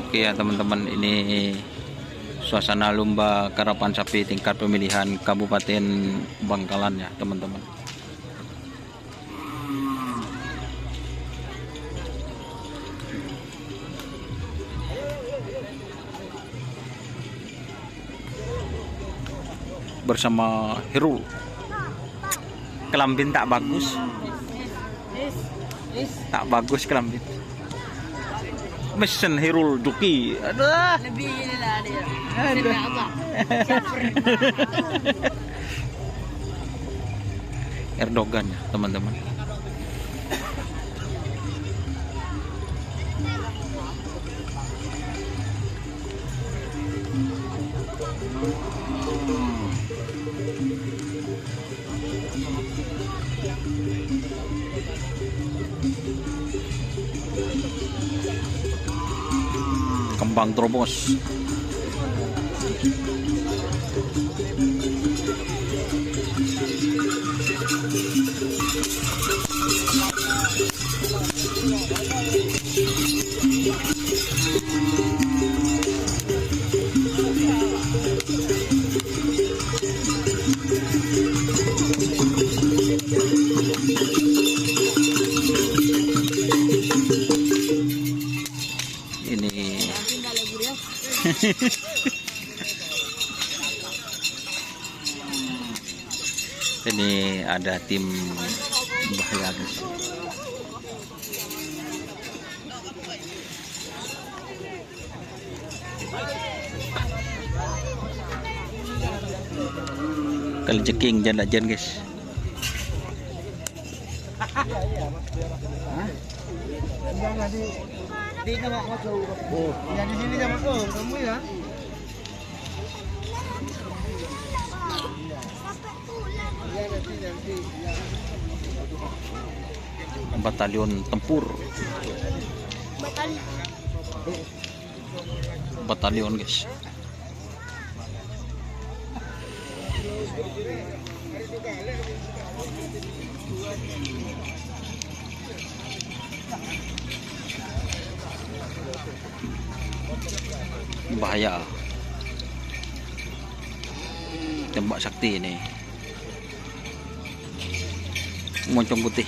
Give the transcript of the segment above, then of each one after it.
Oke ya teman-teman, ini suasana lomba karapan sapi tingkat pemilihan Kabupaten Bangkalan ya teman-teman. Bersama Hirul. Kelambin tak bagus. Tak bagus kelambin. Mesin Hirul Duki. Aduh. Lebih inilah dia. Aduh. Erdogan ya teman-teman. Kembang terobos. Ini ini ada tim bahaya guys. Kalau jeking jangan guys. Di nama masuk. Oh, yang di sini jangan kamu ya. Batalion tempur. Batalion guys. Bahaya. Tembak sakti ini. Moncong putih.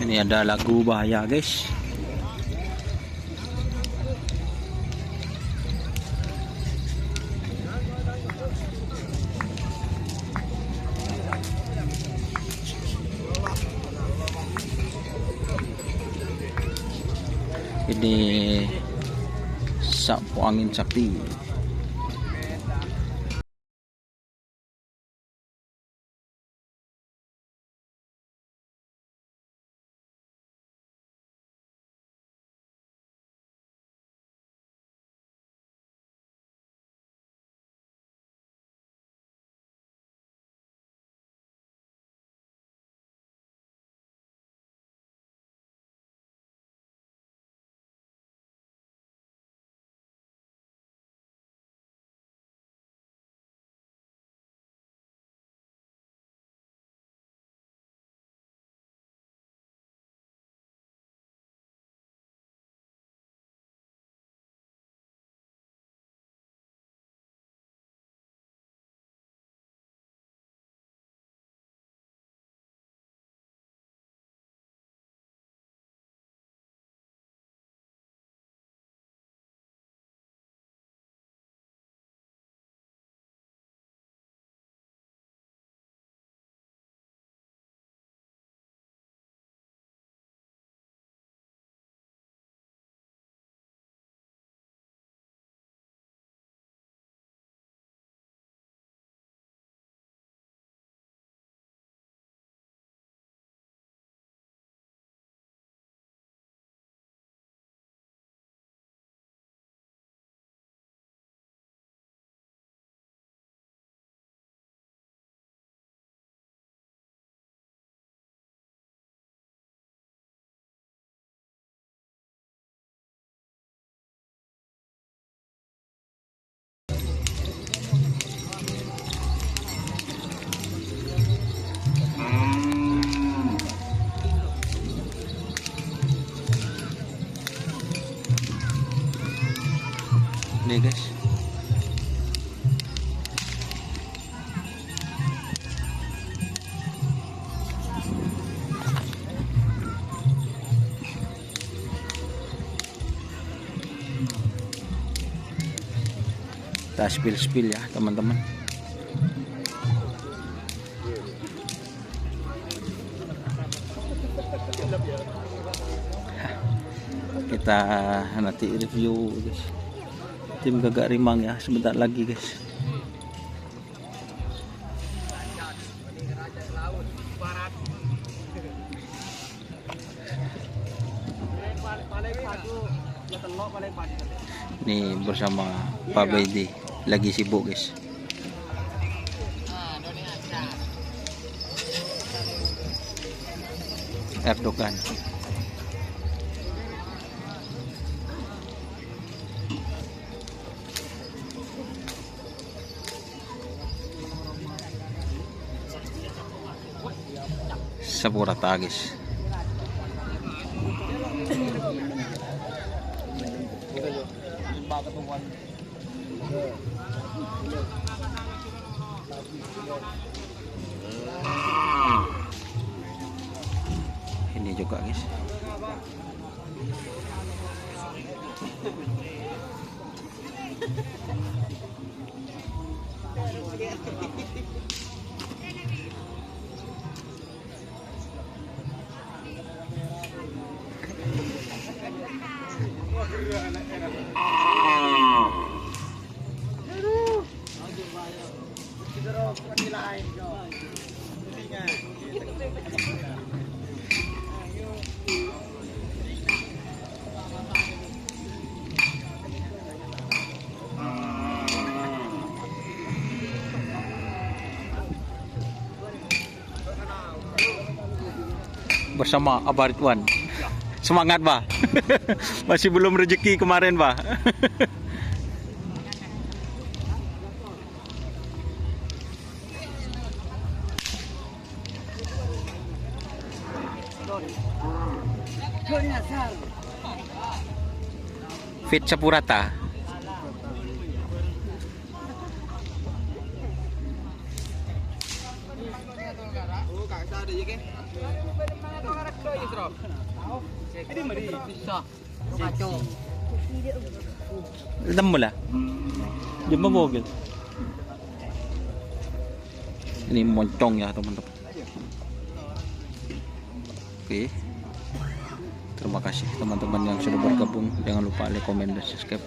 Ini ada lagu bahaya guys. Ini sapu angin sakti. Nih guys. Kita spill ya teman-teman. Kita nanti review guys. Tim Gagak Rimang ya sebentar lagi guys. Nih bersama Pak Baidi lagi sibuk guys. Erdogan. Sapura Tagis. Ini juga guys. Bersama Abah Ridwan. Semangat, Bah. Masih belum rezeki kemarin, Bah. Fit Sapurata. Temu lah. Jumpa mobil. Ini moncong ya teman-teman. Oke. Terima kasih teman-teman yang sudah bergabung. Jangan lupa like, komen, dan subscribe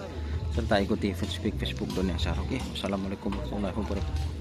serta ikuti Facebook Dunia Asar. Oke. Wassalamualaikum warahmatullahi wabarakatuh.